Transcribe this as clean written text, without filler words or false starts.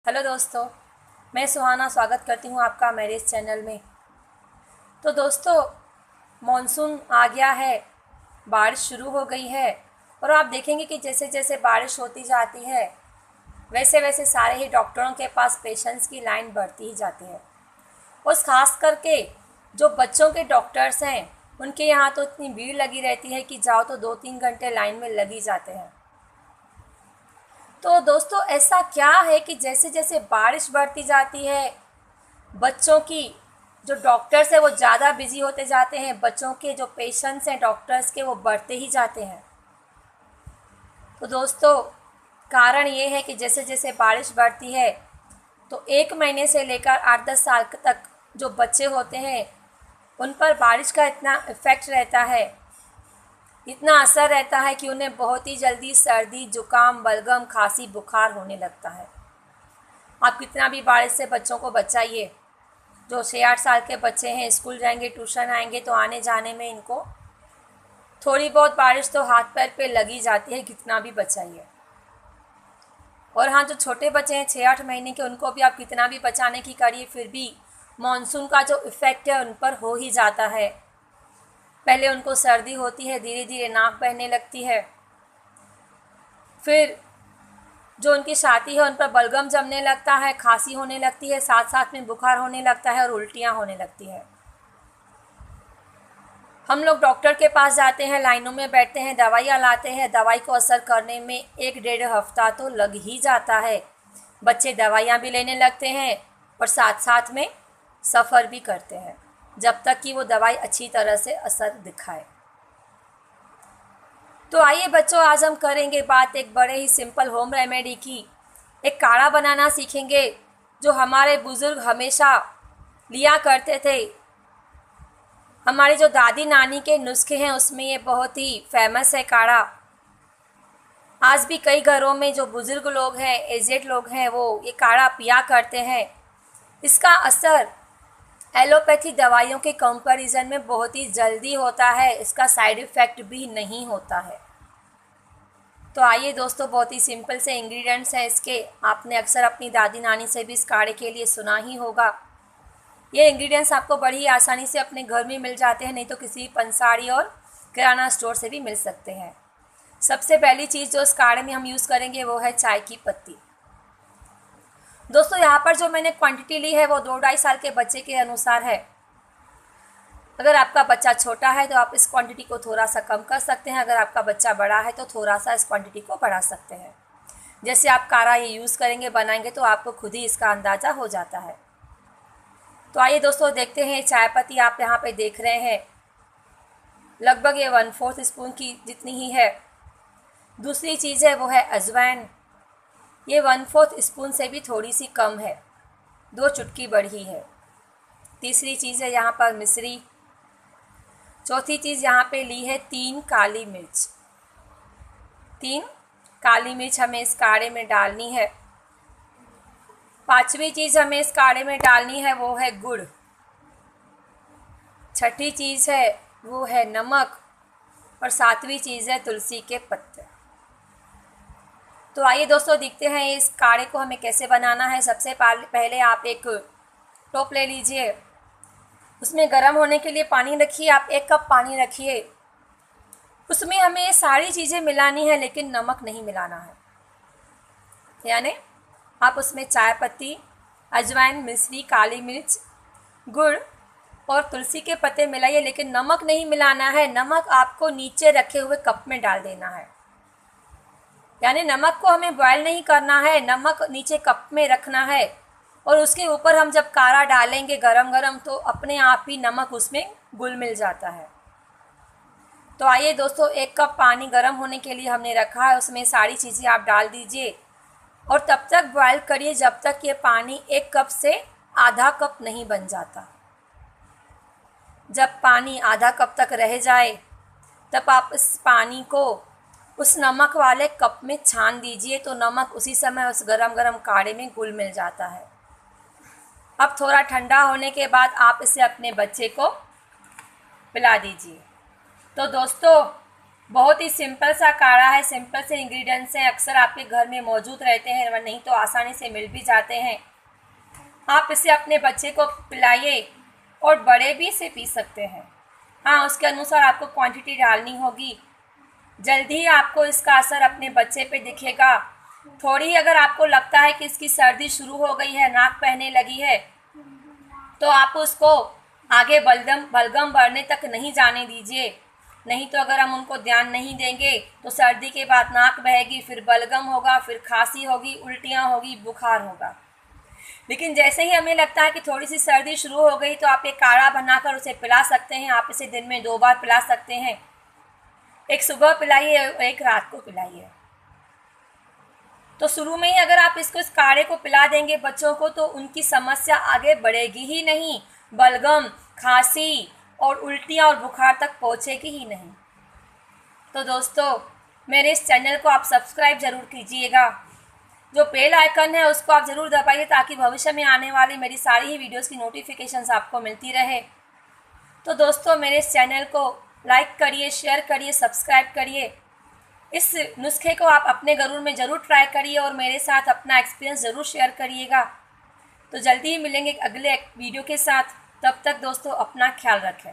Hello दोस्तों, मैं सुहाना स्वागत करती हूँ आपका मेरे इस चैनल में। तो दोस्तों, मॉनसून आ गया है, बारिश शुरू हो गई है और आप देखेंगे कि जैसे जैसे बारिश होती जाती है वैसे वैसे सारे ही डॉक्टरों के पास पेशेंट्स की लाइन बढ़ती ही जाती है। और ख़ास करके जो बच्चों के डॉक्टर्स हैं उनके यहाँ तो इतनी भीड़ लगी रहती है कि जाओ तो 2-3 घंटे लाइन में लग ही जाते हैं। तो दोस्तों, ऐसा क्या है कि जैसे जैसे बारिश बढ़ती जाती है बच्चों की जो डॉक्टर्स है वो ज़्यादा बिजी होते जाते हैं, बच्चों के जो पेशेंट्स हैं डॉक्टर्स के वो बढ़ते ही जाते हैं। तो दोस्तों, कारण ये है कि जैसे जैसे बारिश बढ़ती है तो 1 महीने से लेकर 8-10 साल तक जो बच्चे होते हैं उन पर बारिश का इतना इफ़ेक्ट रहता है, इतना असर रहता है कि उन्हें बहुत ही जल्दी सर्दी, जुकाम, बलगम, खांसी, बुखार होने लगता है। आप कितना भी बारिश से बच्चों को बचाइए, जो 6-8 साल के बच्चे हैं स्कूल जाएंगे, ट्यूशन आएंगे तो आने जाने में इनको थोड़ी बहुत बारिश तो हाथ पैर पे लगी जाती है, कितना भी बचाइए। और हाँ, जो छोटे बच्चे हैं 6-8 महीने के, उनको भी आप कितना भी बचाने की करिए फिर भी मानसून का जो इफ़ेक्ट है उन पर हो ही जाता है। पहले उनको सर्दी होती है, धीरे धीरे नाक बहने लगती है, फिर जो उनकी छाती है उन पर बलगम जमने लगता है, खांसी होने लगती है, साथ साथ में बुखार होने लगता है और उल्टियाँ होने लगती है। हम लोग डॉक्टर के पास जाते हैं, लाइनों में बैठते हैं, दवाइयाँ लाते हैं, दवाई को असर करने में 1-1.5 हफ्ता तो लग ही जाता है। बच्चे दवाइयाँ भी लेने लगते हैं और साथ साथ में सफ़र भी करते हैं जब तक कि वो दवाई अच्छी तरह से असर दिखाए। तो आइए बच्चों, आज हम करेंगे बात एक बड़े ही सिंपल होम रेमेडी की। एक काढ़ा बनाना सीखेंगे जो हमारे बुज़ुर्ग हमेशा लिया करते थे। हमारी जो दादी नानी के नुस्खे हैं उसमें ये बहुत ही फेमस है काढ़ा। आज भी कई घरों में जो बुज़ुर्ग लोग हैं, एजेड लोग हैं, वो ये काढ़ा पिया करते हैं। इसका असर एलोपैथी दवाइयों के कंपैरिजन में बहुत ही जल्दी होता है, इसका साइड इफ़ेक्ट भी नहीं होता है। तो आइए दोस्तों, बहुत ही सिंपल से इंग्रेडिएंट्स हैं इसके। आपने अक्सर अपनी दादी नानी से भी इस काढ़े के लिए सुना ही होगा। ये इंग्रेडिएंट्स आपको बड़ी आसानी से अपने घर में मिल जाते हैं, नहीं तो किसी पंसारी और किराना स्टोर से भी मिल सकते हैं। सबसे पहली चीज़ जो इस काढ़े में हम यूज़ करेंगे वो है चाय की पत्ती। दोस्तों, यहाँ पर जो मैंने क्वांटिटी ली है वो 2-2.5 साल के बच्चे के अनुसार है। अगर आपका बच्चा छोटा है तो आप इस क्वांटिटी को थोड़ा सा कम कर सकते हैं, अगर आपका बच्चा बड़ा है तो थोड़ा सा इस क्वांटिटी को बढ़ा सकते हैं। जैसे आप काढ़ा ये यूज़ करेंगे, बनाएंगे तो आपको खुद ही इसका अंदाज़ा हो जाता है। तो आइए दोस्तों, देखते हैं। चाय पत्ती आप यहाँ पे देख रहे हैं, लगभग ये 1/4 स्पून की जितनी ही है। दूसरी चीज़ है वो है अजवाइन, ये 1/4 स्पून से भी थोड़ी सी कम है, 2 चुटकी बढ़ी है। तीसरी चीज़ है यहाँ पर मिश्री। चौथी चीज़ यहाँ पे ली है 3 काली मिर्च। 3 काली मिर्च हमें इस काढ़े में डालनी है। पांचवी चीज़ हमें इस काढ़े में डालनी है वो है गुड़। छठी चीज़ है वो है नमक और सातवीं चीज़ है तुलसी के पत्ते। तो आइए दोस्तों, देखते हैं इस काढ़े को हमें कैसे बनाना है। सबसे पहले आप एक टोप ले लीजिए, उसमें गर्म होने के लिए पानी रखिए। आप 1 कप पानी रखिए, उसमें हमें ये सारी चीज़ें मिलानी है लेकिन नमक नहीं मिलाना है। यानी आप उसमें चाय पत्ती, अजवाइन, मिश्री, काली मिर्च, गुड़ और तुलसी के पत्ते मिलाइए, लेकिन नमक नहीं मिलाना है। नमक आपको नीचे रखे हुए कप में डाल देना है। यानी नमक को हमें बॉयल नहीं करना है, नमक नीचे कप में रखना है और उसके ऊपर हम जब काढ़ा डालेंगे गरम गरम तो अपने आप ही नमक उसमें घुल मिल जाता है। तो आइए दोस्तों, 1 कप पानी गर्म होने के लिए हमने रखा है, उसमें सारी चीज़ें आप डाल दीजिए और तब तक बॉयल करिए जब तक ये पानी 1 कप से आधा कप नहीं बन जाता। जब पानी आधा कप तक रह जाए तब आप इस पानी को उस नमक वाले कप में छान दीजिए, तो नमक उसी समय उस गरम गरम काढ़े में घुल मिल जाता है। अब थोड़ा ठंडा होने के बाद आप इसे अपने बच्चे को पिला दीजिए। तो दोस्तों, बहुत ही सिंपल सा काढ़ा है, सिंपल से इंग्रेडिएंट्स हैं, अक्सर आपके घर में मौजूद रहते हैं, वरना नहीं तो आसानी से मिल भी जाते हैं। आप इसे अपने बच्चे को पिलाइए और बड़े भी इसे पी सकते हैं। हाँ, उसके अनुसार आपको क्वांटिटी डालनी होगी। जल्दी ही आपको इसका असर अपने बच्चे पे दिखेगा। थोड़ी अगर आपको लगता है कि इसकी सर्दी शुरू हो गई है, नाक बहने लगी है, तो आप उसको आगे बलगम बढ़ने तक नहीं जाने दीजिए। नहीं तो अगर हम उनको ध्यान नहीं देंगे तो सर्दी के बाद नाक बहेगी, फिर बलगम होगा, फिर खांसी होगी, उल्टियाँ होगी, बुखार होगा। लेकिन जैसे ही हमें लगता है कि थोड़ी सी सर्दी शुरू हो गई तो आप एक काढ़ा बनाकर उसे पिला सकते हैं। आप इसे दिन में 2 बार पिला सकते हैं, एक सुबह पिलाइए और एक रात को पिलाइए। तो शुरू में ही अगर आप इस काढ़े को पिला देंगे बच्चों को तो उनकी समस्या आगे बढ़ेगी ही नहीं, बलगम, खांसी और उल्टियाँ और बुखार तक पहुँचेगी ही नहीं। तो दोस्तों, मेरे इस चैनल को आप सब्सक्राइब ज़रूर कीजिएगा। जो बेल आइकन है उसको आप ज़रूर दबाइए ताकि भविष्य में आने वाली मेरी सारी ही वीडियोस की नोटिफिकेशंस आपको मिलती रहे। तो दोस्तों, मेरे इस चैनल को लाइक करिए, शेयर करिए, सब्सक्राइब करिए। इस नुस्खे को आप अपने घर में ज़रूर ट्राई करिए और मेरे साथ अपना एक्सपीरियंस ज़रूर शेयर करिएगा। तो जल्दी ही मिलेंगे अगले वीडियो के साथ। तब तक दोस्तों अपना ख्याल रखें।